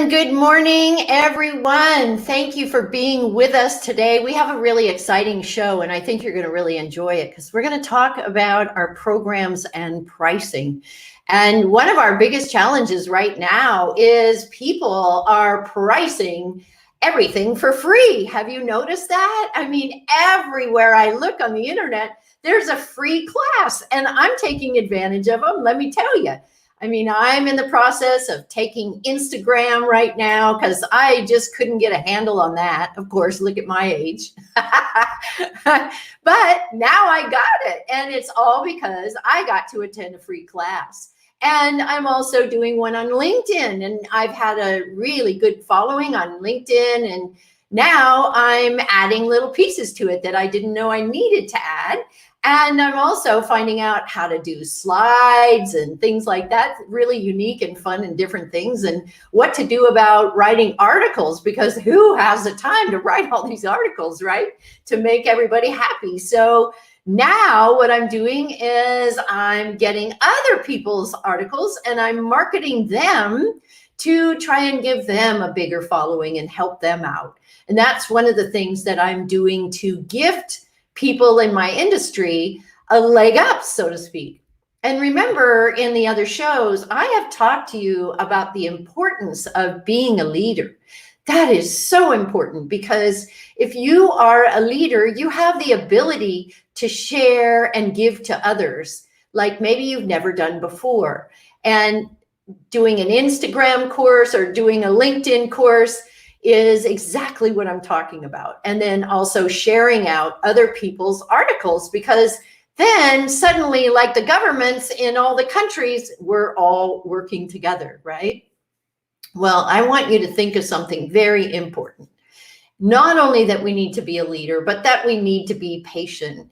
And good morning, everyone. Thank you for being with us today. We have a really exciting show, and I think you're going to really enjoy it because we're going to talk about our programs and pricing. And one of our biggest challenges right now is people are pricing everything for free. Have you noticed that? I mean, everywhere I look on the internet, there's a free class, and I'm taking advantage of them, let me tell you. I mean, I'm in the process of taking Instagram right now because I just couldn't get a handle on that. Of course, look at my age. But now I got it. And it's all because I got to attend a free class. And I'm also doing one on LinkedIn. And I've had a really good following on LinkedIn. And now I'm adding little pieces to it that I didn't know I needed to add. And I'm also finding out how to do slides and things like that, really unique and fun and different things, and what to do about writing articles, because who has the time to write all these articles, right? To make everybody happy. So now what I'm doing is I'm getting other people's articles and I'm marketing them to try and give them a bigger following and help them out. And that's one of the things that I'm doing to gift people in my industry a leg up, so to speak. And remember, in the other shows, I have talked to you about the importance of being a leader. That is so important because if you are a leader, you have the ability to share and give to others like maybe you've never done before. And doing an Instagram course or doing a LinkedIn course is exactly what I'm talking about. And then also sharing out other people's articles, because then suddenly, like the governments in all the countries, we're all working together, right? Well, I want you to think of something very important. Not only that we need to be a leader, but that we need to be patient.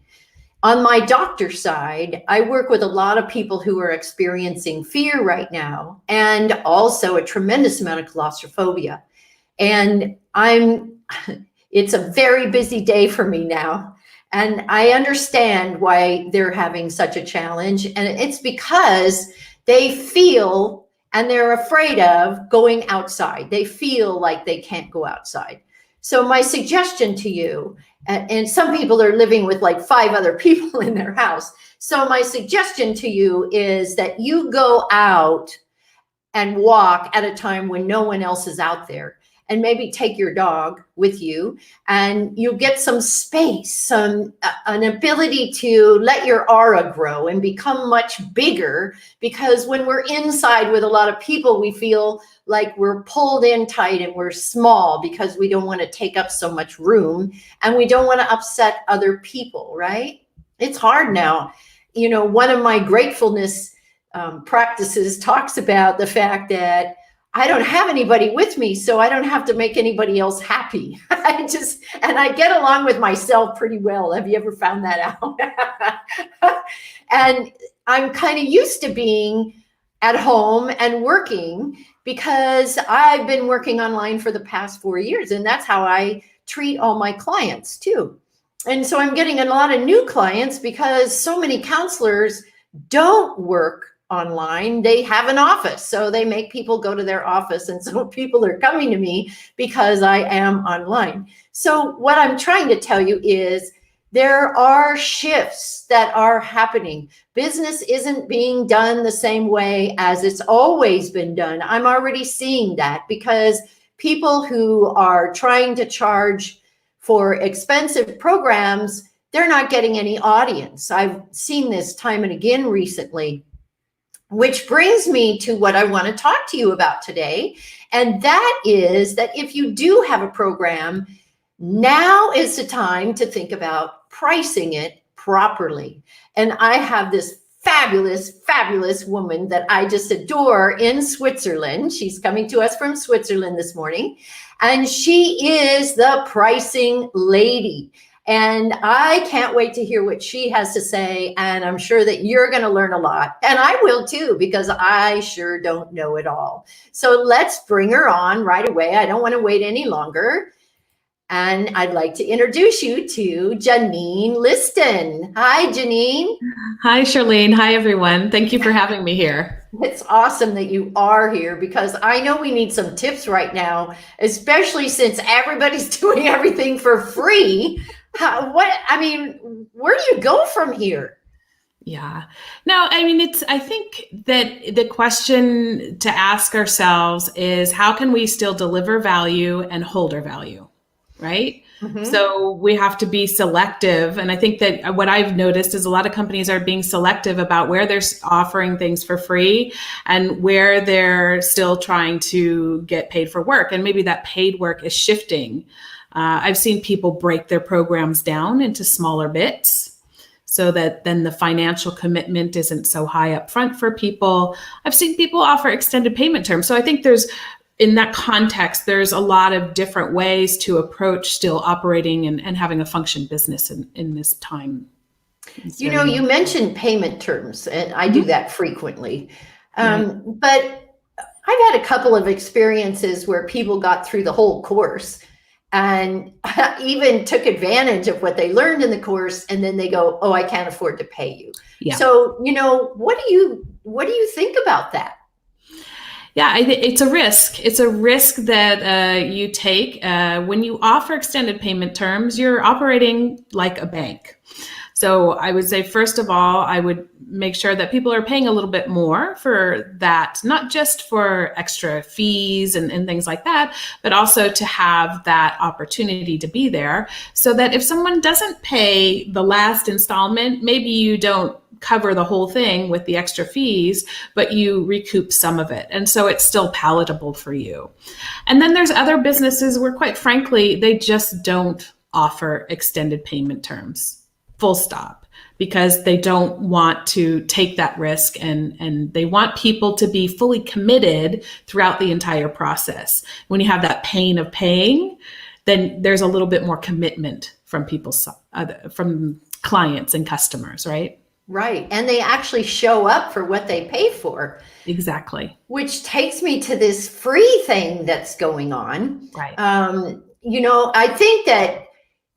On my doctor side, I work with a lot of people who are experiencing fear right now, and also a tremendous amount of claustrophobia. And it's a very busy day for me now. And I understand why they're having such a challenge. And it's because they feel and they're afraid of going outside. They feel like they can't go outside. So my suggestion to you, and some people are living with like 5 other people in their house. So my suggestion to you is that you go out and walk at a time when no one else is out there. And maybe take your dog with you, and you get some space, an ability to let your aura grow and become much bigger. Because when we're inside with a lot of people, we feel like we're pulled in tight and we're small because we don't want to take up so much room and we don't want to upset other people, right? It's hard now. You know, one of my gratefulness practices talks about the fact that I don't have anybody with me, so I don't have to make anybody else happy. And I get along with myself pretty well. Have you ever found that out? And I'm kind of used to being at home and working because I've been working online for the past 4 years, and that's how I treat all my clients too. And so I'm getting a lot of new clients because so many counselors don't work online. They have an office, so they make people go to their office, and so people are coming to me because I am online. So what I'm trying to tell you is there are shifts that are happening. Business isn't being done the same way as it's always been done. I'm already seeing that because people who are trying to charge for expensive programs, they're not getting any audience. I've seen this time and again recently. Which brings me to what I want to talk to you about today. And that is that if you do have a program, now is the time to think about pricing it properly. And I have this fabulous woman that I just adore in Switzerland. She's coming to us from Switzerland this morning. And she is the pricing lady. And I can't wait to hear what she has to say. And I'm sure that you're going to learn a lot. And I will too, because I sure don't know it all. So let's bring her on right away. I don't want to wait any longer. And I'd like to introduce you to Janene Liston. Hi, Janene. Hi, Charlene. Hi, everyone. Thank you for having me here. It's awesome that you are here because I know we need some tips right now, especially since everybody's doing everything for free. I mean, where do you go from here? Yeah. No, I mean, I think that the question to ask ourselves is how can we still deliver value and hold our value? Right. Mm-hmm. So we have to be selective. And I think that what I've noticed is a lot of companies are being selective about where they're offering things for free and where they're still trying to get paid for work. And maybe that paid work is shifting. I've seen people break their programs down into smaller bits so that then the financial commitment isn't so high up front for people. I've seen people offer extended payment terms. So I think in that context, there's a lot of different ways to approach still operating and having a function business in this time. You mentioned payment terms, and I do that frequently. But I've had a couple of experiences where people got through the whole course and even took advantage of what they learned in the course, and then they go, "Oh, I can't afford to pay you." Yeah. So, what do you think about that? Yeah, it's a risk. It's a risk that you take when you offer extended payment terms. You're operating like a bank. So I would say, first of all, I would make sure that people are paying a little bit more for that, not just for extra fees and things like that, but also to have that opportunity to be there so that if someone doesn't pay the last installment, maybe you don't cover the whole thing with the extra fees, but you recoup some of it. And so it's still palatable for you. And then there's other businesses where, quite frankly, they just don't offer extended payment terms. Full stop, because they don't want to take that risk and they want people to be fully committed throughout the entire process. When you have that pain of paying, then there's a little bit more commitment from from clients and customers, right? Right. And they actually show up for what they pay for. Exactly. Which takes me to this free thing that's going on. Right. I think that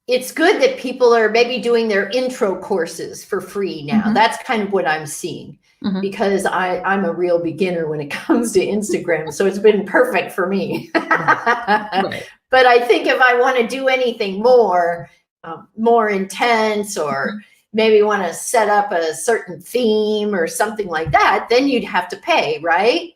it's good that people are maybe doing their intro courses for free now. Mm-hmm. That's kind of what I'm seeing because I'm a real beginner when it comes to Instagram. So it's been perfect for me. Right. But I think if I want to do anything more intense or maybe want to set up a certain theme or something like that, then you'd have to pay, right?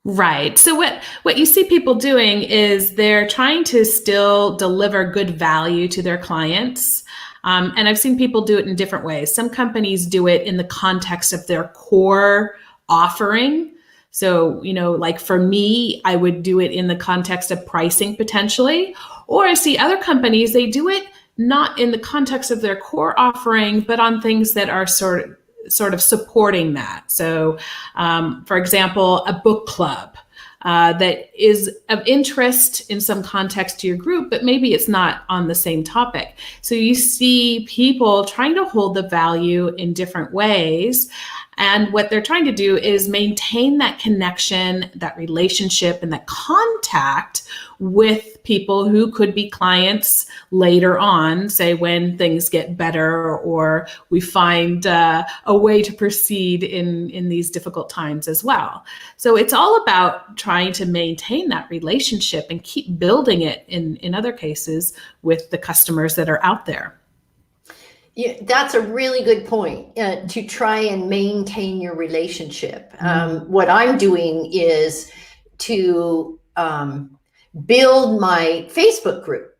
Right. So what you see people doing is they're trying to still deliver good value to their clients. And I've seen people do it in different ways. Some companies do it in the context of their core offering. So, like for me, I would do it in the context of pricing potentially. Or I see other companies, they do it not in the context of their core offering, but on things that are sort of supporting that. So, for example, a book club that is of interest in some context to your group, but maybe it's not on the same topic. So you see people trying to hold the value in different ways. And what they're trying to do is maintain that connection, that relationship, and that contact with people who could be clients later on, say when things get better or we find a way to proceed in these difficult times as well. So it's all about trying to maintain that relationship and keep building it in other cases with the customers that are out there. Yeah, that's a really good point, to try and maintain your relationship. What I'm doing is to build my Facebook group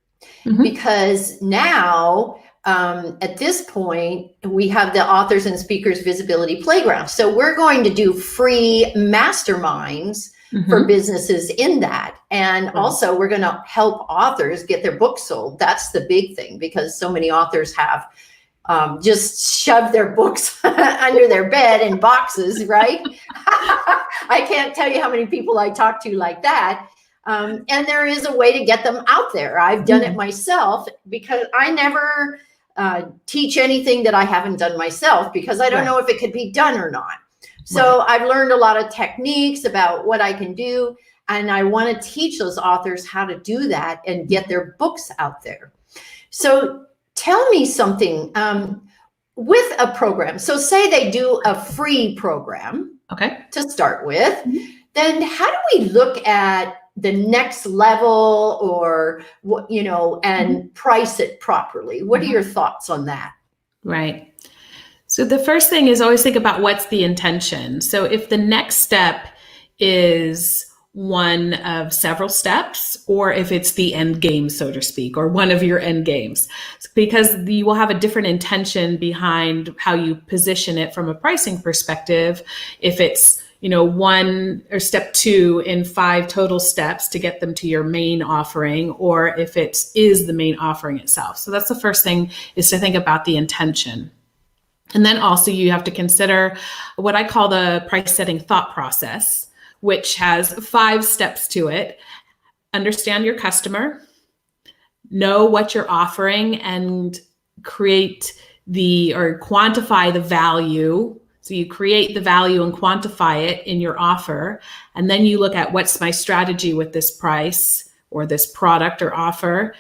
because now at this point we have the Authors and Speakers Visibility Playground. So we're going to do free masterminds for businesses in that. And also we're going to help authors get their books sold. That's the big thing because so many authors have just shove their books under their bed in boxes, right? I can't tell you how many people I talk to like that. And there is a way to get them out there. I've done it myself because I never teach anything that I haven't done myself because I don't know if it could be done or not. So I've learned a lot of techniques about what I can do. And I want to teach those authors how to do that and get their books out there. So tell me something. with a program, so say they do a free program to start with, then how do we look at the next level or what, and price it properly? What are your thoughts on that? Right. So the first thing is always think about what's the intention. So if the next step is one of several steps, or if it's the end game, so to speak, or one of your end games, because you will have a different intention behind how you position it from a pricing perspective. If it's, one or step 2 in 5 total steps to get them to your main offering, or if it is the main offering itself. So that's the first thing, is to think about the intention. And then also you have to consider what I call the price setting thought process, which has 5 steps to it. Understand your customer, know what you're offering, and quantify the value. So you create the value and quantify it in your offer. And then you look at, what's my strategy with this price or this product or offer.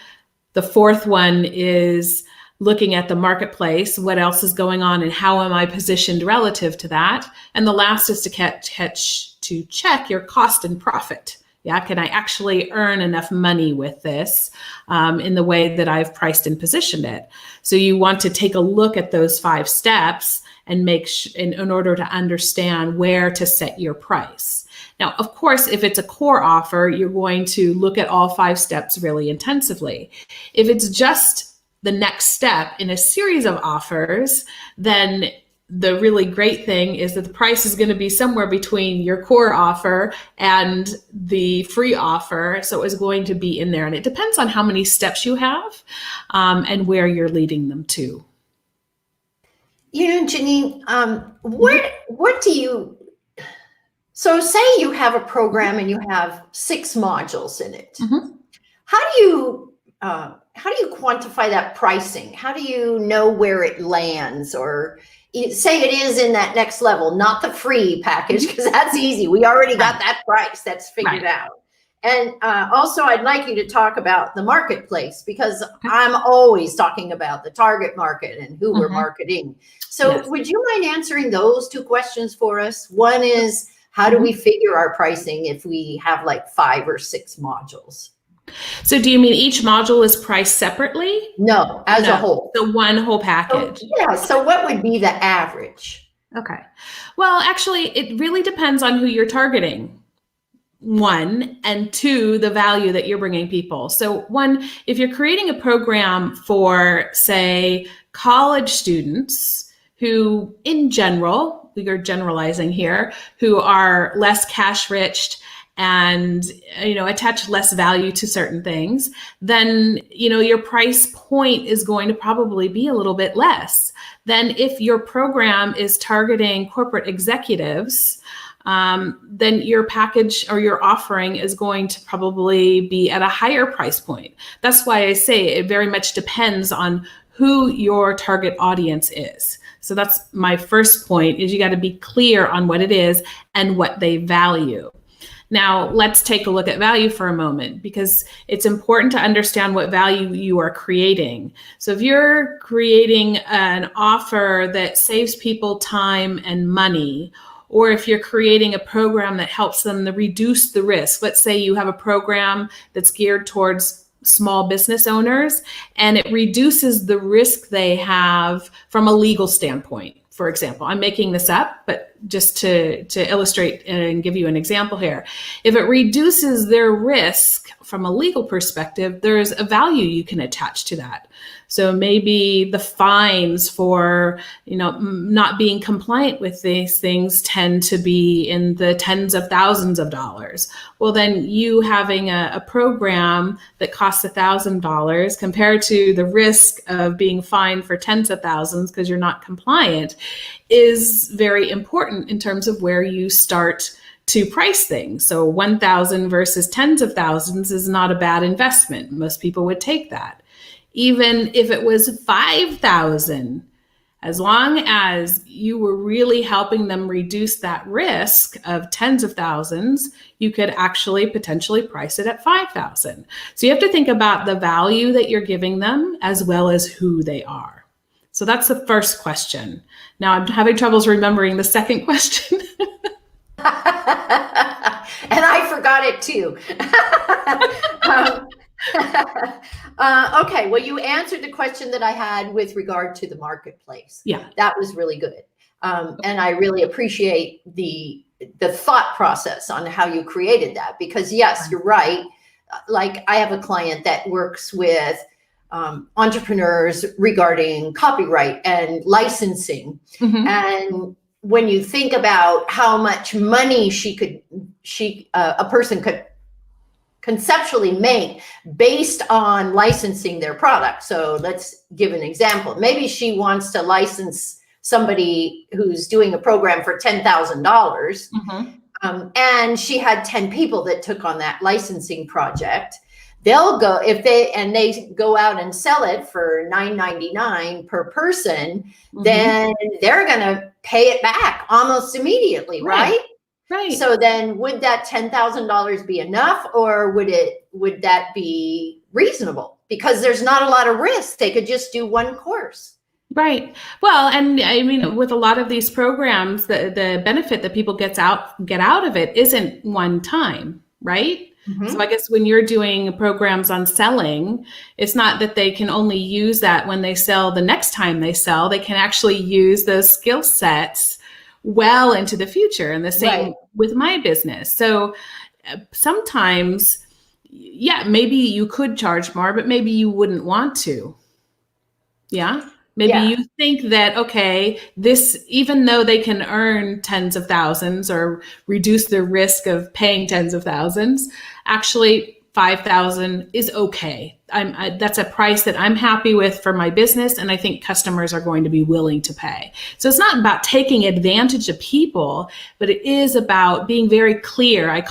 The 4th one is looking at the marketplace, what else is going on and how am I positioned relative to that? And the last is to check your cost and profit. Yeah, can I actually earn enough money with this in the way that I've priced and positioned it? So you want to take a look at those 5 steps and in order to understand where to set your price. Now, of course, if it's a core offer, you're going to look at all 5 steps really intensively. If it's just the next step in a series of offers, then the really great thing is that the price is going to be somewhere between your core offer and the free offer. So it's going to be in there. And it depends on how many steps you have and where you're leading them to. Janene, so say you have a program and you have 6 modules in it. How do you quantify that pricing? How do you know where it lands? Or say it is in that next level, not the free package, because that's easy. We already got that price. That's figured out. And also, I'd like you to talk about the marketplace, because I'm always talking about the target market and who we're marketing. So would you mind answering those 2 questions for us? One is, how do we figure our pricing if we have like 5 or 6 modules? So do you mean each module is priced separately? No, as a whole. The one whole package. So what would be the average? Okay. Well, actually, it really depends on who you're targeting. 1, and 2, the value that you're bringing people. So 1, if you're creating a program for, say, college students who, in general, you're generalizing here, who are less cash rich and attach less value to certain things, then your price point is going to probably be a little bit less than if your program is targeting corporate executives. Then your package or your offering is going to probably be at a higher price point. That's why I say it very much depends on who your target audience is. So that's my first point, is you got to be clear on what it is and what they value. Now, let's take a look at value for a moment, because it's important to understand what value you are creating. So if you're creating an offer that saves people time and money, or if you're creating a program that helps them to reduce the risk, let's say you have a program that's geared towards small business owners and it reduces the risk they have from a legal standpoint. For example, I'm making this up, but just to illustrate and give you an example here. If it reduces their risk from a legal perspective, there's a value you can attach to that. So maybe the fines for, not being compliant with these things tend to be in the tens of thousands of dollars. Well, then you having a program that costs $1,000 compared to the risk of being fined for tens of thousands because you're not compliant is very important in terms of where you start to price things. So 1,000 versus tens of thousands is not a bad investment. Most people would take that. Even if it was 5,000, as long as you were really helping them reduce that risk of tens of thousands, you could actually potentially price it at 5,000. So you have to think about the value that you're giving them as well as who they are. So that's the first question. Now I'm having troubles remembering the second question. And I forgot it too. Okay, well, you answered the question that I had with regard to the marketplace. Yeah. That was really good. And I really appreciate the thought process on how you created that, because yes, you're right. Like, I have a client that works with entrepreneurs regarding copyright and licensing. Mm-hmm. And when you think about how much money a person could conceptually make based on licensing their product. So let's give an example. Maybe she wants to license somebody who's doing a program for $10,000. Mm-hmm. And she had 10 people that took on that licensing project. They'll go, if they go out and sell it for $9.99 per person, Mm-hmm. then they're going to pay it back almost immediately, right? Right. So then would that $10,000 be enough, or would that be reasonable? Because there's not a lot of risk. They could just do one course. Right. Well, and I mean, with a lot of these programs, the benefit that people get out of it isn't one time, right? Mm-hmm. So I guess when you're doing programs on selling, it's not that they can only use that when they sell the next time they sell. They can actually use those skill sets well into the future. And the same with my business. So sometimes, yeah, maybe you could charge more, but maybe you wouldn't want to. Yeah. Maybe you think that, okay, this, even though they can earn tens of thousands or reduce the risk of paying tens of thousands, actually 5,000 is okay. That's a price that I'm happy with for my business, and I think customers are going to be willing to pay. So it's not about taking advantage of people, but it is about being very clear. I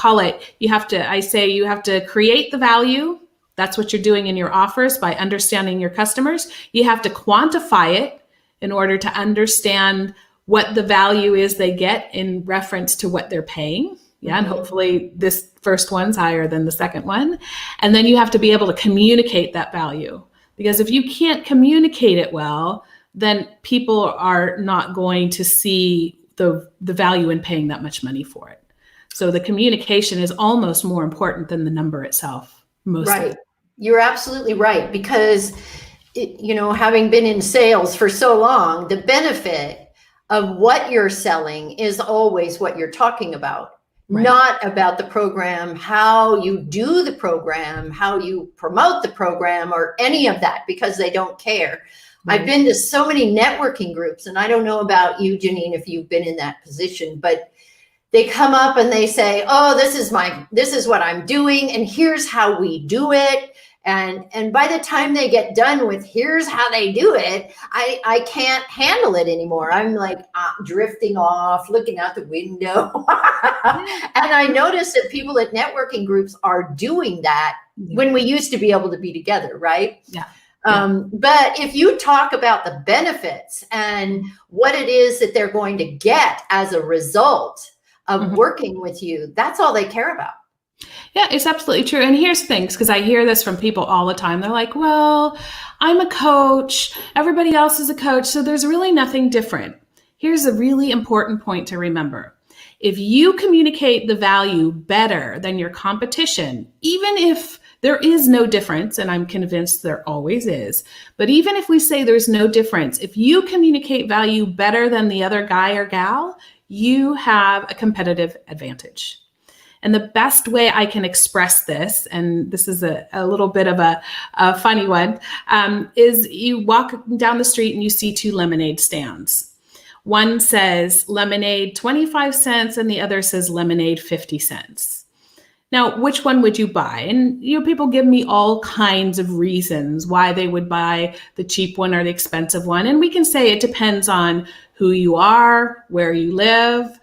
say you have to create the value. That's what you're doing in your offers by understanding your customers. You have to quantify it in order to understand what the value is they get in reference to what they're paying. Yeah, and hopefully this first one's higher than the second one. And then you have to be able to communicate that value. Because if you can't communicate it well, then people are not going to see the value in paying that much money for it. So the communication is almost more important than the number itself. Right. You're absolutely right. Because, having been in sales for so long, the benefit of what you're selling is always what you're talking about. Right. Not about the program, how you do the program, how you promote the program, or any of that, because they don't care. Right. I've been to so many networking groups, and I don't know about you, Janene, if you've been in that position, but they come up and they say, oh, this is what I'm doing, and here's how we do it. And by the time they get done with here's how they do it, I can't handle it anymore. I'm like drifting off, looking out the window. And I notice that people at networking groups are doing that when we used to be able to be together, right? Yeah. But if you talk about the benefits and what it is that they're going to get as a result of working with you, that's all they care about. Yeah, it's absolutely true. And here's the thing, because I hear this from people all the time. They're like, well, I'm a coach. Everybody else is a coach. So there's really nothing different. Here's a really important point to remember. If you communicate the value better than your competition, even if there is no difference, and I'm convinced there always is, but even if we say there's no difference, if you communicate value better than the other guy or gal, you have a competitive advantage. And the best way I can express this, and this is a little bit of a funny one, is you walk down the street and you see two lemonade stands. One says lemonade 25 cents and the other says lemonade 50 cents. Now, which one would you buy? And people give me all kinds of reasons why they would buy the cheap one or the expensive one. And we can say it depends on who you are, where you live,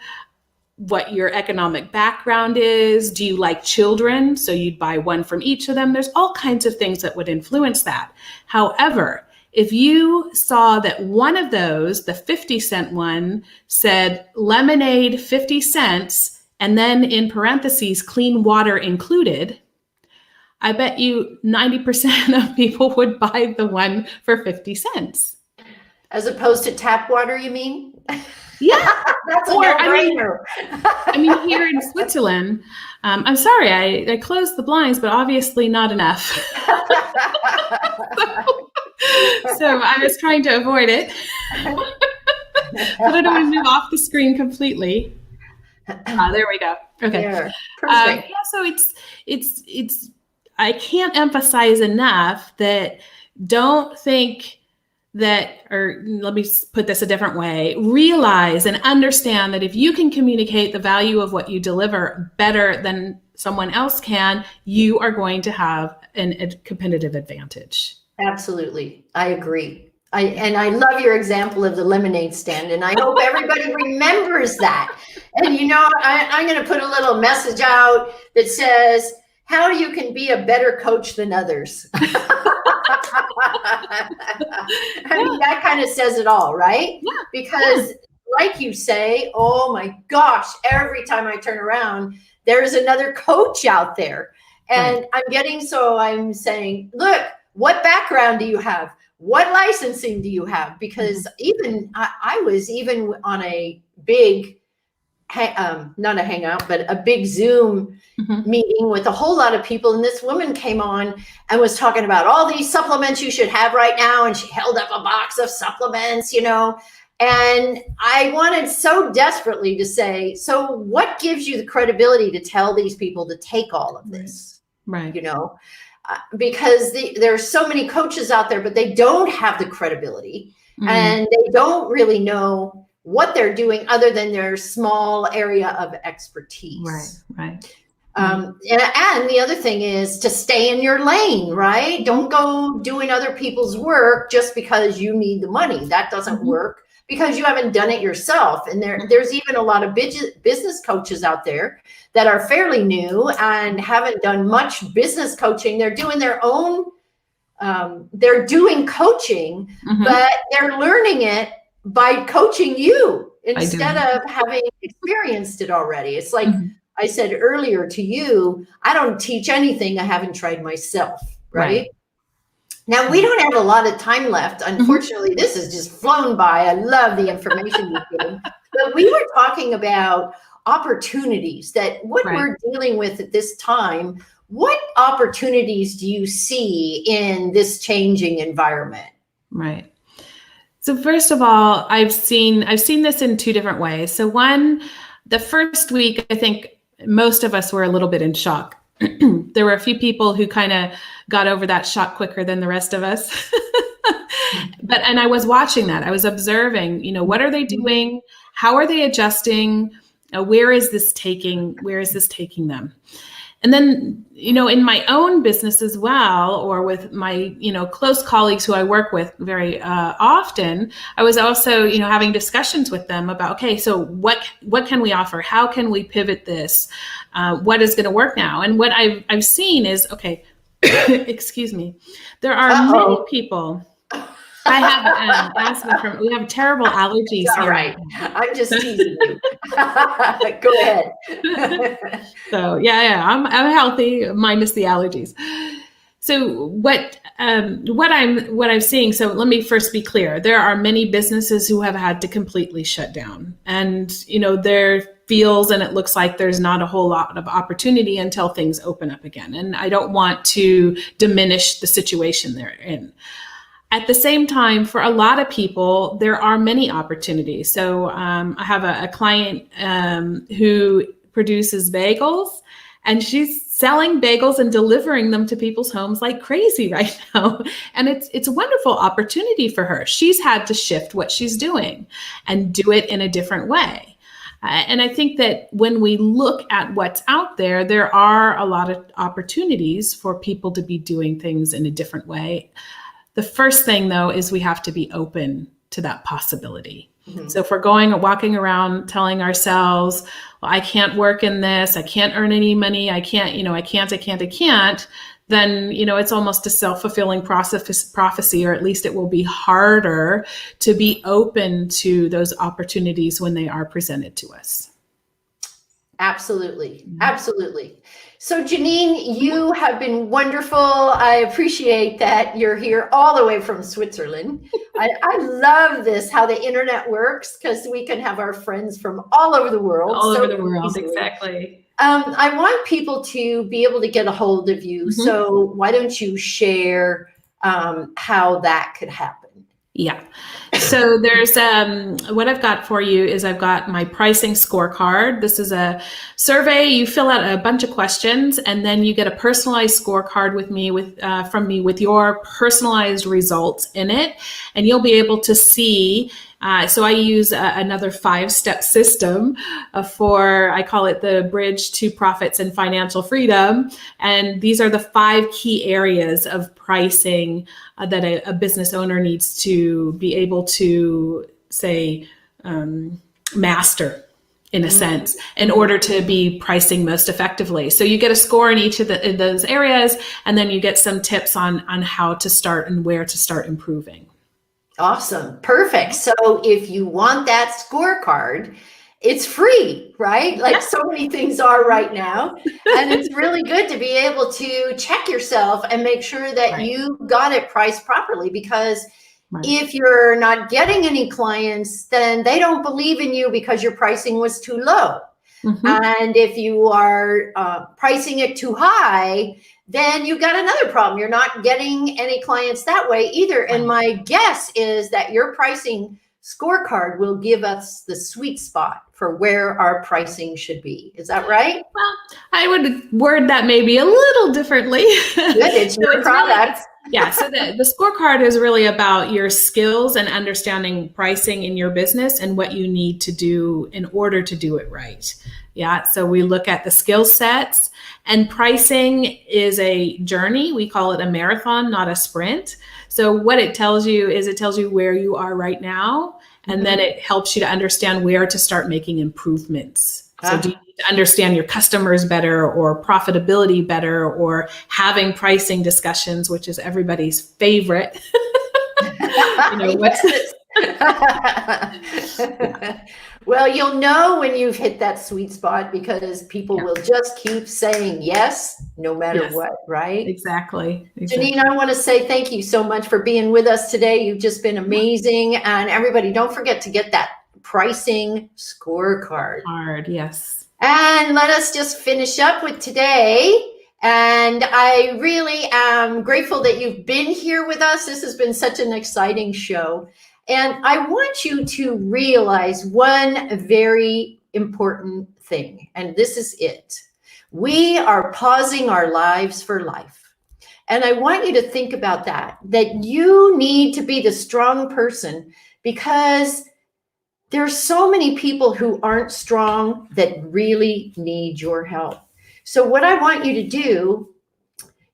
what your economic background is. Do you like children? So you'd buy one from each of them. There's all kinds of things that would influence that. However, if you saw that one of those, the 50-cent one, said lemonade 50 cents, and then in parentheses, clean water included, I bet you 90% of people would buy the one for 50 cents. As opposed to tap water, you mean? Yeah. That's a Or, no-brainer. I mean, here in Switzerland, I'm sorry, I closed the blinds, but obviously not enough. So I was trying to avoid it. But I don't want to move off the screen completely. There we go. Okay. Yeah, perfect. Yeah, so it's I can't emphasize enough that don't think that, or let me put this a different way, realize and understand that if you can communicate the value of what you deliver better than someone else can, you are going to have a competitive advantage. Absolutely. I agree. I love your example of the lemonade stand, and I hope everybody remembers that. And I'm going to put a little message out that says how you can be a better coach than others. I mean, that kind of says it all, right? Yeah. Because like you say, oh my gosh, every time I turn around, there's another coach out there. And I'm saying, look, what background do you have? What licensing do you have? Because even I was even on a big, not a hangout, but a big Zoom meeting with a whole lot of people. And this woman came on and was talking about all these supplements you should have right now. And she held up a box of supplements, and I wanted so desperately to say, so what gives you the credibility to tell these people to take all of this? Right. Because there's so many coaches out there, but they don't have the credibility and they don't really know what they're doing other than their small area of expertise. Right. And the other thing is to stay in your lane, right? Don't go doing other people's work just because you need the money. That doesn't work because you haven't done it yourself. And there's even a lot of business coaches out there that are fairly new and haven't done much business coaching. They're doing their own, they're doing coaching, but they're learning it by coaching you instead of having experienced it already. It's like I said earlier to you, I don't teach anything I haven't tried myself, right? Now, we don't have a lot of time left. Unfortunately, this has just flown by. I love the information you've given. But we were talking about opportunities that what we're dealing with at this time. What opportunities do you see in this changing environment? Right. So first of all, I've seen this in two different ways. So one, the first week, I think most of us were a little bit in shock. There were a few people who kind of got over that shock quicker than the rest of us. And I was watching that. I was observing, what are they doing? How are they adjusting? Where is this taking them? And then, in my own business as well, or with my, close colleagues who I work with very often, I was also, having discussions with them about, okay, so what can we offer? How can we pivot this? What is going to work now? And what I've seen is, okay, excuse me, there are many people. I have asthma we have terrible allergies all here. Right. I'm just teasing you. Go ahead. So I'm healthy minus the allergies. So what I'm seeing, so let me first be clear. There are many businesses who have had to completely shut down, and there feels and it looks like there's not a whole lot of opportunity until things open up again. And I don't want to diminish the situation they're in. At the same time, for a lot of people, there are many opportunities. So I have a client who produces bagels, and she's selling bagels and delivering them to people's homes like crazy right now. And it's a wonderful opportunity for her. She's had to shift what she's doing and do it in a different way. And I think that when we look at what's out there, there are a lot of opportunities for people to be doing things in a different way. The first thing, though, is we have to be open to that possibility. So if we're walking around telling ourselves, well, I can't work in this, I can't earn any money, I can't, I can't, then, it's almost a self-fulfilling prophecy, or at least it will be harder to be open to those opportunities when they are presented to us. Absolutely. Absolutely. So Janene, you have been wonderful. I appreciate that you're here all the way from Switzerland. I love this, how the internet works, because we can have our friends from all over the world. All over so the world, easily. exactly. I want people to be able to get a hold of you. So why don't you share how that could happen? Yeah. So there's what I've got for you is I've got my pricing scorecard. This is a survey. You fill out a bunch of questions, and then you get a personalized scorecard from me with your personalized results in it, and you'll be able to see. So I use another 5-step system I call it the Bridge to Profits and Financial Freedom. And these are the 5 key areas of pricing that a business owner needs to be able to, say, master, in a sense, in order to be pricing most effectively. So you get a score in each of those areas, and then you get some tips on how to start and where to start improving. Awesome. Perfect. So if you want that scorecard, it's free, right? Like so many things are right now. And it's really good to be able to check yourself and make sure that you got it priced properly, because if you're not getting any clients, then they don't believe in you because your pricing was too low. And if you are pricing it too high, then you've got another problem. You're not getting any clients that way either. And my guess is that your pricing scorecard will give us the sweet spot for where our pricing should be. Is that right? Well, I would word that maybe a little differently. Good, it's your product. So the scorecard is really about your skills and understanding pricing in your business and what you need to do in order to do it right. Yeah, so we look at the skill sets, and pricing is a journey. We call it a marathon, not a sprint. So what it tells you is it tells you where you are right now, and then it helps you to understand where to start making improvements. So do you need to understand your customers better, or profitability better, or having pricing discussions, which is everybody's favorite? Well, you'll know when you've hit that sweet spot, because people will just keep saying yes, no matter what, right? Exactly. Janene, I want to say thank you so much for being with us today. You've just been amazing. And everybody, don't forget to get that pricing scorecard. Yes. And let us just finish up with today. And I really am grateful that you've been here with us. This has been such an exciting show. And I want you to realize one very important thing, and this is it. We are pausing our lives for life. And I want you to think about that you need to be the strong person, because there's so many people who aren't strong that really need your help. So what I want you to do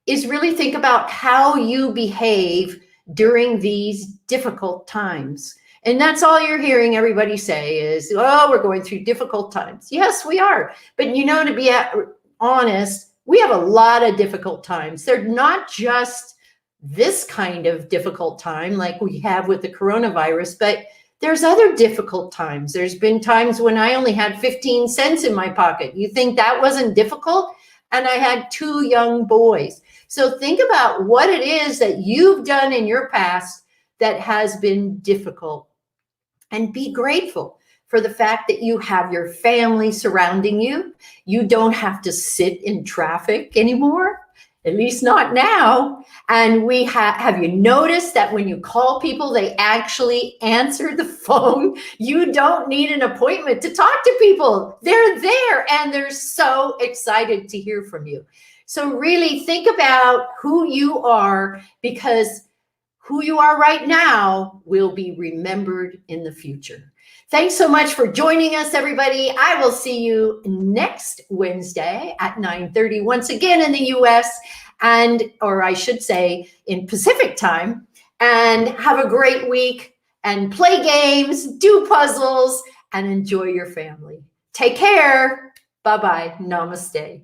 is really think about how you behave during these difficult times. And that's all you're hearing everybody say is, oh, we're going through difficult times. Yes, we are. But to be honest, we have a lot of difficult times. They're not just this kind of difficult time like we have with the coronavirus, but there's other difficult times. There's been times when I only had 15 cents in my pocket. You think that wasn't difficult? And I had 2 young boys. So think about what it is that you've done in your past that has been difficult, and be grateful for the fact that you have your family surrounding you. You don't have to sit in traffic anymore, at least not now. And have you noticed that when you call people, they actually answer the phone? You don't need an appointment to talk to people. They're there, and they're so excited to hear from you. So really think about who you are, because who you are right now will be remembered in the future. Thanks so much for joining us, everybody. I will see you next Wednesday at 9:30, once again in the US, or I should say in Pacific time. And have a great week, and play games, do puzzles, and enjoy your family. Take care. Bye-bye. Namaste.